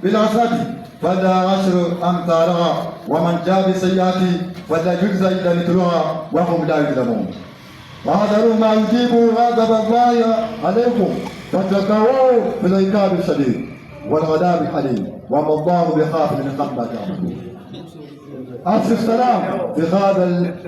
بالحسنة فلا عشر أمثالها ومن جاء بالسيئات فلا يجزى إلا مثلها وهم لا يظلمون. واحذروا ما يجيب غضب الله عليكم واتقوا بالعقاب الشديد والعذاب الأليم وما الله بخافٍ عما تعملون. أفشوا السلام في هذا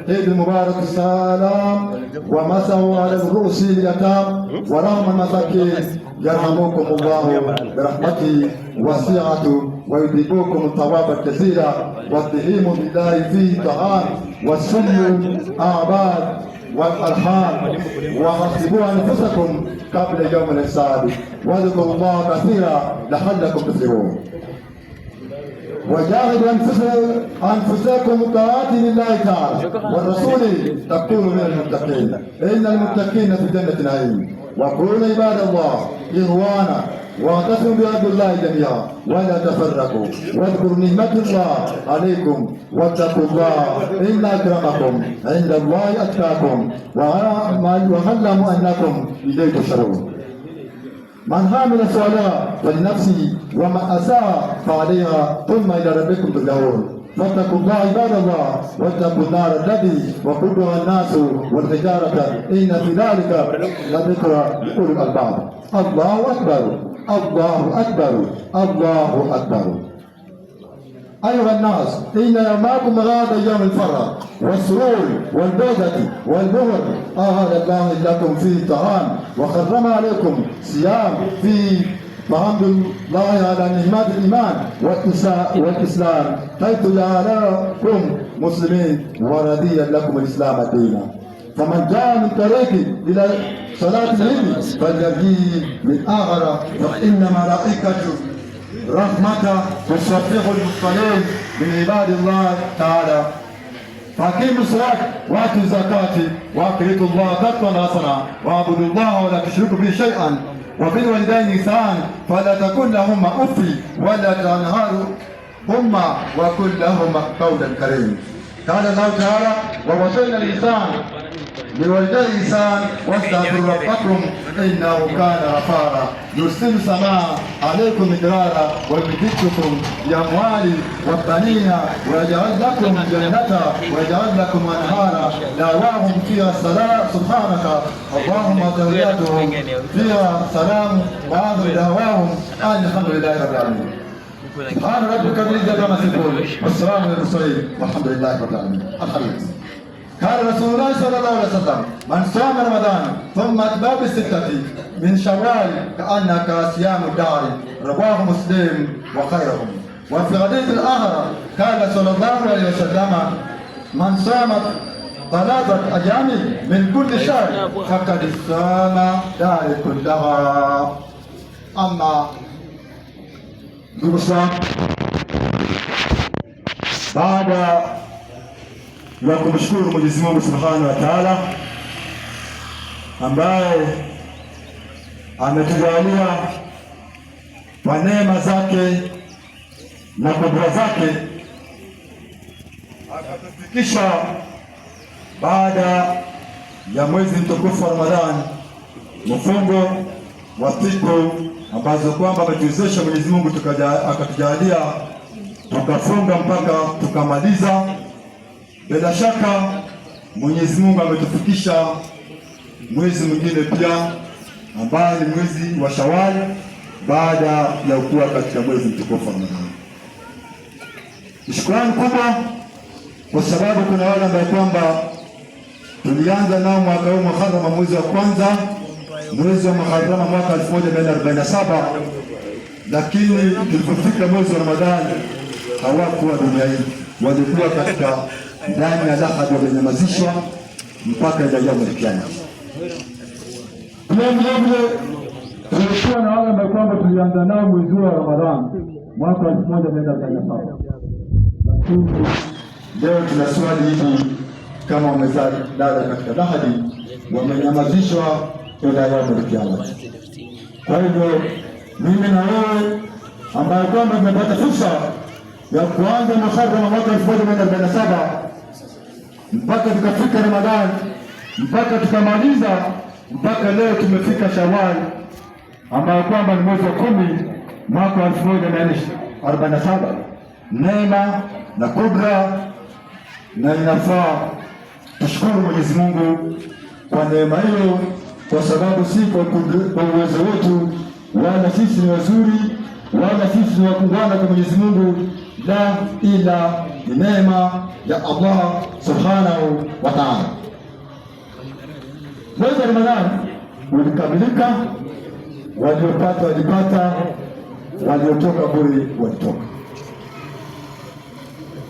العيد المبارك السلام ومسحوا على الرؤوس اليتامى ورحم المساكين يرحمكم الله برحمته وسعته ويدرككم الثواب الكثير والتهيم بالله فيه طعام والسن أعباد والأرحام وحسبوا أنفسكم قبل يوم الحساب واذكروا الله كثيرا لعلكم تفلحون. وجاهدوا أنفسكم طاعة لله تعالى والرسول تكونوا من المتقين إن المتقين في جنة نعيم. وكونوا عباد الله إخوانا واعتصموا بعبد الله جميعا ولا تفرقوا واذكروا نعمة الله عليكم واتقوا الله إن أكرمكم عند الله أتقاكم واعلموا أنكم إليه تحشرون. من عمل صالحا فلنفسه ومن أساء فعليها ثم إلى ربكم ترجعون. فاتقوا الله عباد الله واتقوا النار التي وقودها الناس والحجارة إن في ذلك لذكرى لأولي الألباب. الله أكبر الله أكبر الله أكبر. أيها الناس إن يومكم هذا يوم الفرح والسرور والبهجة والبهر أهل الله لكم فيه طعام وحرم عليكم صيام فيه فحمد الله على نعمة الإيمان والإسلام حيث جعلكم مسلمين ورضي لكم الإسلام دينا. فمن جاء من طريق إلى صلاة العيد فليجي من آخر فإن ملائكة رحمة تصفح المصلين من عباد الله تعالى. فأقيموا الصلاة وآتوا الزكاة وأقرضوا الله قرضا حسنا واعبدوا الله ولا تشركوا به شيئا وبالوالدين إحسانا فلا تكن لهما أف ولا تنهرهما وقل لهما قولا كريما. قال الله تعالى ووصينا الإنسان بالوالدين إحسانا واستغفروا ربكم إنه كان غفارا يرسل السماء عليكم مدرارا ويمددكم بأموال وبنين ويجعل لكم جنة ويجعل لكم أنهارا دعواهم فيها السلام سبحانك اللهم وتحياتهم فيها سلام وآخر دعواهم أن الحمد لله رب العالمين. سبحان ربك رب العزة عما يصفون والسلام على المرسلين والحمد لله رب العالمين. الحمد. قال رسول الله صلى الله عليه وسلم من صام رمضان ثم أتبع بالستة من شوال كأنك صيام الدهر رواه مسلم وخيرهم. وفي حديث الآخر قال صلى الله عليه وسلم من صام 3 أيام من كل شهر فقد صام دهر كلها. أما ndugu Islam, baada ya kumshukuru Mwenyezi Mungu Subhanahu wa Ta'ala ambaye ametujalia kwa neema zake na kudra zake akatufikisha baada ya mwezi mtukufu wa Ramadhani, mfungo wa siku ambazo kwamba ametuwezesha Mwenyezi Mungu akatujalia tukafunga mpaka tukamaliza. Bila shaka Mwenyezi Mungu ametufikisha mwezi mwingine pia ambao ni mwezi wa Shawwal baada ya kuwa katika mwezi mtukufu wa Ramadhani. Shukrani kubwa kwa sababu kuna wale ambao kwamba tulianza nao mwaka huu Muharram, mwezi wa kwanza, mwezi wa Muharram mwaka 1447, lakini tulipofika mwezi wa Ramadhani hawakuwa dunia hii, walikuwa katika ndani ya lahadi, wamenyamazishwa mpaka ila yaumul kiyama. Vilevile tulikuwa na wale ambao kwamba tulianza nao mwezi wa Ramadhani mwaka 1447, lakini leo tunaswali hivi kama wamezalala katika lahadi, wamenyamazishwa ila yaumul kiyama. Kwa hivyo mimi na wewe ambaye kwamba tumepata fursa ya kuanza Muharram mwaka 1447 mpaka tukafika Ramadhani mpaka tukamaliza mpaka leo tumefika Shawwal ambayo kwamba ni mwezi wa 10 mwaka 1447 47 neema na kudra, na inafaa tushukuru Mwenyezi Mungu kwa neema hiyo, kwa sababu si kwa uwezo wetu, wala sisi ni wazuri, wala sisi ni wakungwana kwa Mwenyezi Mungu, la ila ni neema ya Allah subhanahu wa ta'ala. Mwezi wa Ramadhani ulikamilika, waliopata walipata, waliotoka bure walitoka.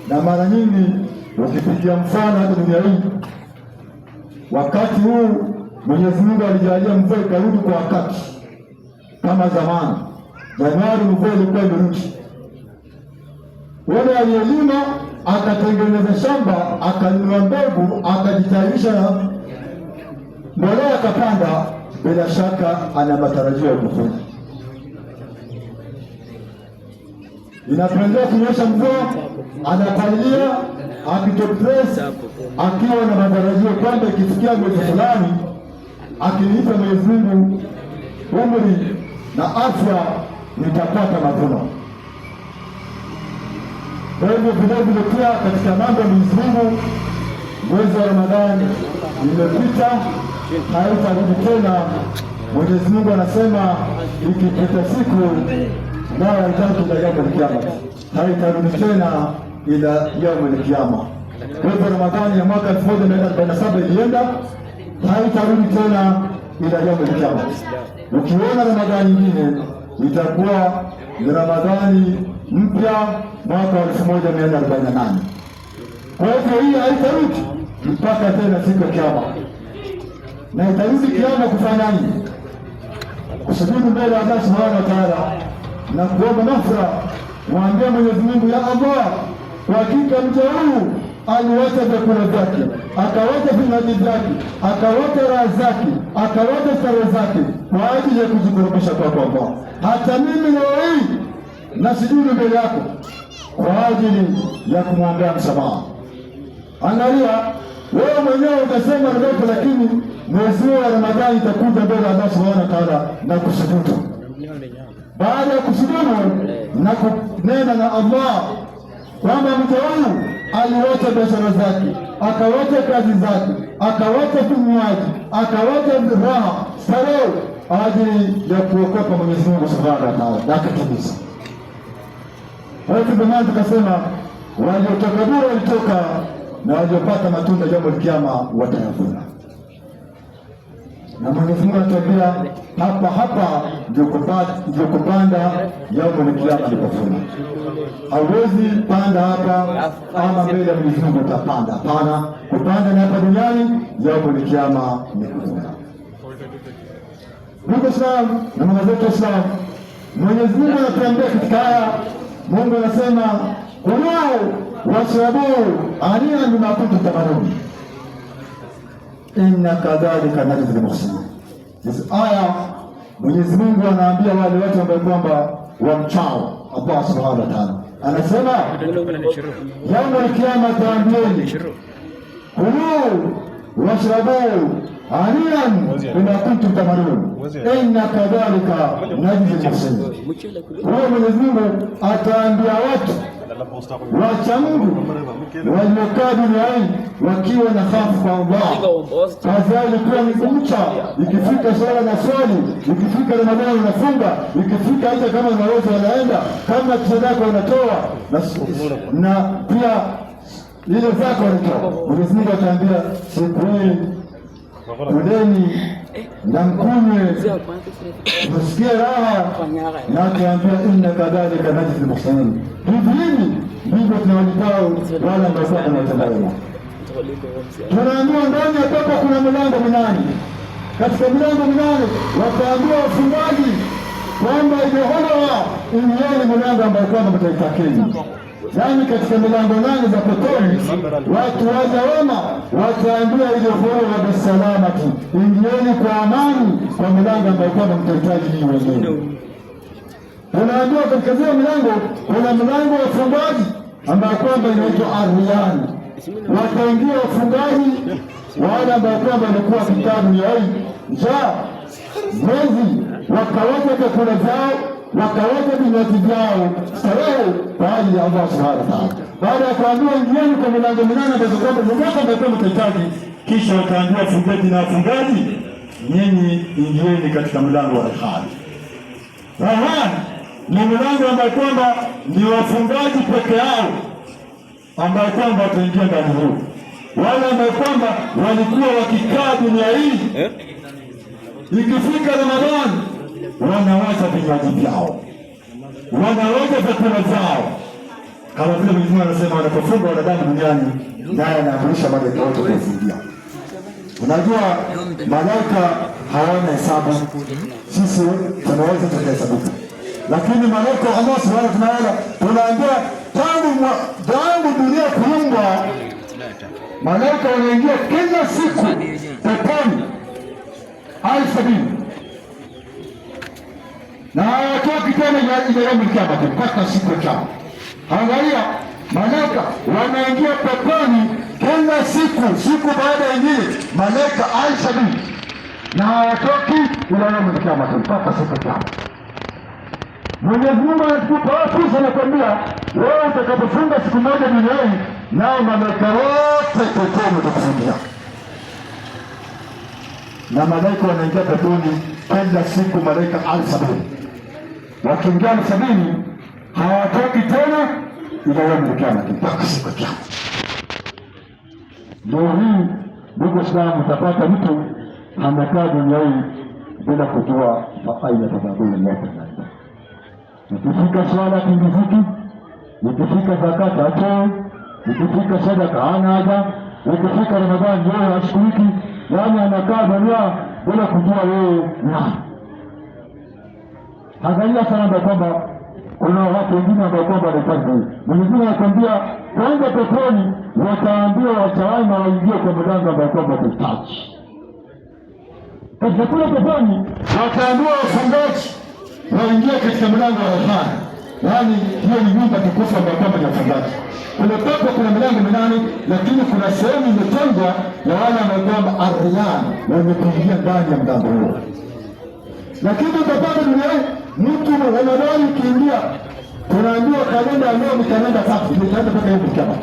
Na mara nyingi ukipigia mfano hata dunia hii, wakati huu Mwenyezi Mungu alijalia mvua ikarudi kwa wakati kama zamani. Januari mvua ilikuwa imerudi, wale aliyelima akatengeneza shamba, akanunua mbegu, akajitayarisha na mbolea, akapanda, bila shaka ana matarajio ya kuvuna. Inapoendelea kunyesha mvua, anapalilia, akitopress, akiwa na matarajio kwamba ikifikia mwezi fulani, akinipa Mwenyezi Mungu umri na afya, nitapata mavuno. Kwa hivyo vilevile pia katika mambo ya Mwenyezi Mungu, mwezi wa Ramadhani imepita, haitarudi tena. Mwenyezi Mungu anasema ikipita siku la haitaki ila yaumul kiyama, haitarudi tena ila yaumul kiyama. Kwa hivyo Ramadhani ya mwaka 1447 ilienda, haitarudi tena ila yaumul kiyama. Ukiona Ramadhani nyingine itakuwa ni Ramadhani mpya mwaka 1448. Kwa hivyo hii haitarudi mpaka tena siku ya kiyama. Na itarudi kiyama kufanya nini? Kusujudu mbele ya Allah subhanahu wa ta'ala na kuomba nafra, mwambie Mwenyezi Mungu, ya Allah, kwa hakika mja huyu aliwacha vyakula vyake, akawacha vinywaji vyake, akawacha raha zake, akawacha starehe zake kwa ajili ya kujikurubisha kwako Allah. Hata mimi leo hii nasujudu mbele yako kwa ajili ya kumwombea msamaha. Angalia, wewe mwenyewe utasema ndoto, lakini mwezi wa Ramadhani itakuja mbele Allah subhanahu wa ta'ala na kusujudu. Baada ya kusujudu na kunena na Allah kwamba mtu huyu aliwacha biashara zake, akawacha kazi zake, akawacha vinywaji, akawacha raha, starehe ajili ya kuokoka Mwenyezi Mungu subhanahu wa ta'ala, na akatimiza. Kwa hivyo ndio maana tukasema waliotoka bure walitoka, na waliopata matunda yaumul kiyama watayavuna. Na Mwenyezi Mungu anatuambia hapa ndio kupanda yaumul kiyama ni kuvuna. Hauwezi panda hapa ama mbele ya Mwenyezi Mungu utapanda. Hapana, kupanda ni hapa duniani, yaumul kiyama ni kuvuna. Ndugu Islam na mama zetu Islam, Mwenyezi Mungu anatuambia katika aya, Mungu anasema kulu washrabu hanian bima kuntum ta'malun inna kadhalika najzil muhsinin. Hizi aya Mwenyezi Mungu anaambia wale watu ambao kwamba wamchao Allah subhanahu wa ta'ala, anasema yaumul kiyama, taambieni kulu washrabu hanian bima kuntum ta'malun inna kadhalika najzil muhsinin. Kwa Mwenyezi Mungu ataambia watu wacha Mungu waliokaa duniani wakiwa na hofu kwa Allah, kazi yao ilikuwa ni kumcha. Ikifika swala na swali, ikifika Ramadhani unafunga, ikifika hata kama unaweza wanaenda, kama sadaka unatoa, na pia ile zako unatoa. Mwenyezi Mungu ataambia siku hii kuleni na mkunywe, msikie raha, na ataambia inna kadhalika najzil muhsinin. Hivi ndivyo tunawajibao wale ambao wanatenda wema. Tunaambiwa ndani ya pepo kuna milango minane. Katika milango minane wataambiwa wafungaji kwamba imeholewa, ingieni milango ambayo kwamba mtaitakeni. Yaani katika milango 8 za peponi watu waja wema wataambiwa imeholewa bisalamati, ingieni kwa amani kwa milango ambayo kwamba mtahitaji ninyi wenyewe. Tunaambiwa katika zile milango kuna mlango wa ufungaji ambao kwamba inaitwa Ar-Rayyan. Wataingia wafungaji wale ambao kwamba walikuwa kitabu ya njaa mwezi, wakawacha chakula zao, wakawacha vinywaji vyao, starehe, kwa ajili ya Allah subhanahu wa ta'ala. Baada ya kuambiwa ingieni kwa milango minane ambazo kwamba mmoja amekuwa mtahitaji, kisha wakaambiwa fungaji na wafungaji, nyinyi ingieni katika mlango wa Rayhan. Rayhan ni mlango ambao kwamba ni wafungaji peke yao ambao kwamba wataingia ndani huo. Wale ambao kwamba walikuwa wakikaa dunia hii, ikifika Ramadhani wanawacha vinywaji vyao, wanawacha vyakula vyao, kama vile Mwenyezi Mungu anasema wanapofunga wanadamu duniani, naye anaamrisha malaika wote kufungia. Unajua malaika hawana hesabu, sisi tunaweza tukahesabika, lakini malaika Allah subhanahu wa ta'ala tunaambia tangu dunia kuumbwa, malaika wanaingia kila siku peponi 70,000 na hawatoki tena ile yaumul kiyama mpaka siku ya kiyama. Angalia, malaika wanaingia peponi kila siku baada ya nyingine, malaika 70,000 na hawatoki ile yaumul kiyama mpaka siku ya kiyama. Mwenyezi Mungu anatupa fursa na kuambia wewe utakapofunga siku moja duniani, nao malaika wote peponi watakufungia. Na malaika wanaingia peponi kila siku, malaika 70,000. Wakiingia 70,000 hawatoki tena ila yaumul kiyama mpaka siku ya kiyama. Leo hii ndugu Waislamu, utapata mtu amekaa dunia hii bila kujua faida tabadili yake. Ikifika swala kindiziki, ikifika zakati atoe, ikifika sadaka hana haja, ikifika Ramadhani ndio ashiriki, yaani anakaa dunia bila kujua yeye nani. Angalia sana kwamba kuna watu wengine ambao kwamba wanafanya hivi. Mwenyezi Mungu anakuambia kwanza peponi wataambiwa wachawi na waingie kwa mlango ambao kwamba watahitaji. Katika kule peponi wataambiwa wafungaji waingia katika mlango wa Rayhan. Yaani hiyo ni nyumba tukufu ambayo kwamba ni wafungaji. Kuna pepo, kuna milango minane, lakini kuna sehemu imetengwa ya wale ambao kwamba Ar-Rayyan wamekuingia ndani ya mlango huo. Lakini utapata duniani mtu Ramadhani ukiingia, tunaambiwa kalenda leo ni kalenda tatu, itaenda mpaka hiyo kiyama.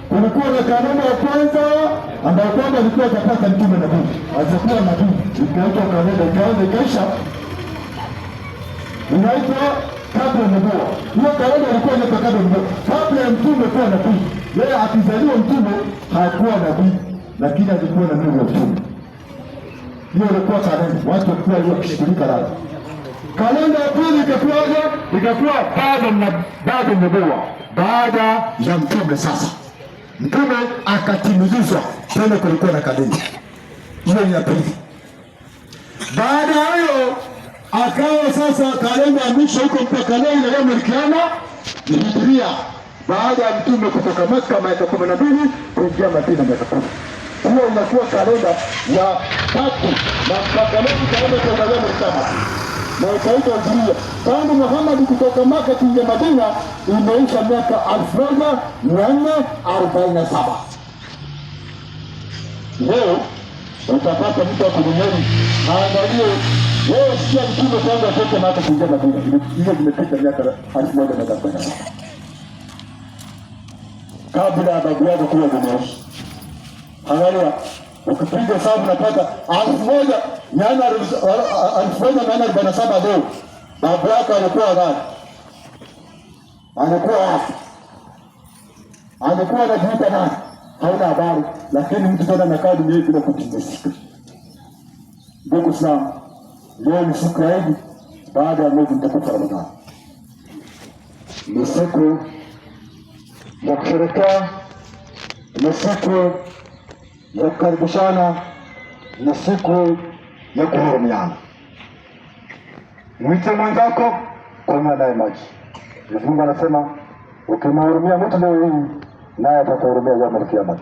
Kulikuwa na kalenda ya kwanza ambayo kwamba ilikuwa itapata mtume nabii, atakuwa nabii, ikaitwa kalenda, ikaanza ikaisha, inaitwa kabla ya nubuwa. Hiyo kalenda ilikuwa inaitwa kabla ya nubuwa, kabla ya mtume kuwa nabii. Yeye akizaliwa mtume hakuwa nabii, lakini alikuwa na nuru ya mtume. Hiyo ilikuwa kalenda, watu walikuwa wakishughulika nayo. Kalenda ya pili ikakuwa baada ya nubuwa, baada ya mtume. Sasa mtume akatimilizwa tena, kulikuwa na kalenda hiyo ya pili. Baada ya hiyo akawa sasa kalenda ya mwisho huko mpaka kalenda ya yaumul kiyama ni Hijria, baada ya mtume kutoka Makka miaka 12 kuingia Madina miaka 10. Hiyo inakuwa kalenda ya tatu, na kalenda ya yaumul kiyama na ikaitwa Hijria. Tangu Muhammad kutoka Makka kuingia Madina imeisha miaka 1447. Leo utapata mtu wa duniani aangalie wewe, sikia mtume kwanza toka Makka kuingia Madina, hiyo imepita miaka 1447 kabla ya babu yako kuwa duniani. Angalia, ukipiga hesabu unapata 1447 leo. Babu yako alikuwa nani? Alikuwa anajiita nani? Hauna habari, lakini mtu tena anakaa dunia bila kutingizika. Ndugu Islam, leo ni siku ya Eid baada ya mwezi mtukufu Ramadhani. Ni siku ya kusherehekea, ni siku ya kukaribishana, ni siku ya kuhurumiana. Mwite mwenzako, kunywa naye maji. Mungu anasema ukimhurumia mtu leo hii, naye atakuhurumia yaumul kiyama.